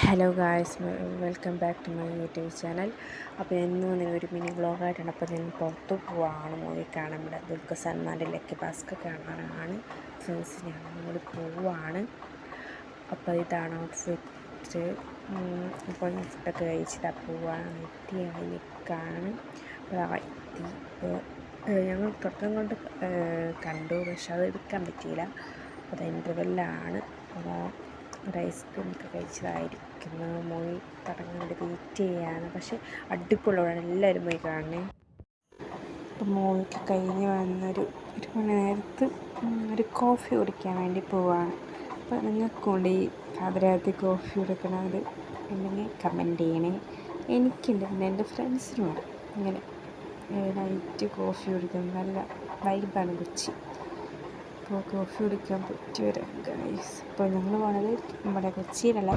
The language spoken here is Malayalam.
Hello guys, welcome back to my YouTube channel. അപ്പോൾ ഇന്ന് ഒരു മിനി വ്ളോഗായിട്ടാണ്. അപ്പോൾ ഞാൻ പുറത്ത് പോവാണ് മൂവി കാണാൻ. ഇവിടെ ദുൽഖർ സൽമാൻ്റെ ലക്കി ഭാസ്കർ കാണാനാണ് ഫ്രണ്ട്സ് ഞങ്ങൾ പോവാണ്. അപ്പോൾ ഇതാണ് ഔട്ട്ഫിറ്റ്. അപ്പോൾ ഞാൻ ഫുഡൊക്കെ കഴിച്ചിട്ട് പോവാണ്. എത്തിയായി നിൽക്കാണ്. എത്തി ഞങ്ങൾ തുടക്കം കൊണ്ട് കണ്ടു, പക്ഷെ അത് എടുക്കാൻ പറ്റിയില്ല. അത് ഇൻ്റർവെല്ലാണ്. ഒരു ഐസ്ക്രീമൊക്കെ കഴിച്ചതായിരിക്കുന്നു. മൂവി തുടങ്ങാൻ വേണ്ടി വെയിറ്റ് ചെയ്യാണ്. പക്ഷേ അടിപൊളിയാണ്, എല്ലാവരും പോയി കാണണേ. ഇപ്പം മൂവിക്ക് കഴിഞ്ഞ് വന്നൊരു മണി നേരത്ത് ഒരു കോഫി കുടിക്കാൻ വേണ്ടി പോവാണ്. അപ്പോൾ നിങ്ങൾക്കൊണ്ട് ഈ പാതിരാത്രി കോഫി കുടിക്കണത് ഉണ്ടെങ്കിൽ കമൻറ്റ് ചെയ്യണേ. എനിക്കുണ്ട്, പിന്നെ എൻ്റെ ഫ്രണ്ട്സിനുമുണ്ട്. ഇങ്ങനെ നൈറ്റ് കോഫി കുടിക്കുന്നത് നല്ല വൈബാണ് കൊച്ചി. അപ്പോൾ കോഫി കുടിക്കാൻ പറ്റി വരാം ഗൈസ്. ഇപ്പോൾ ഞങ്ങൾ പോണത് നമ്മുടെ കൊച്ചിയിലല്ല,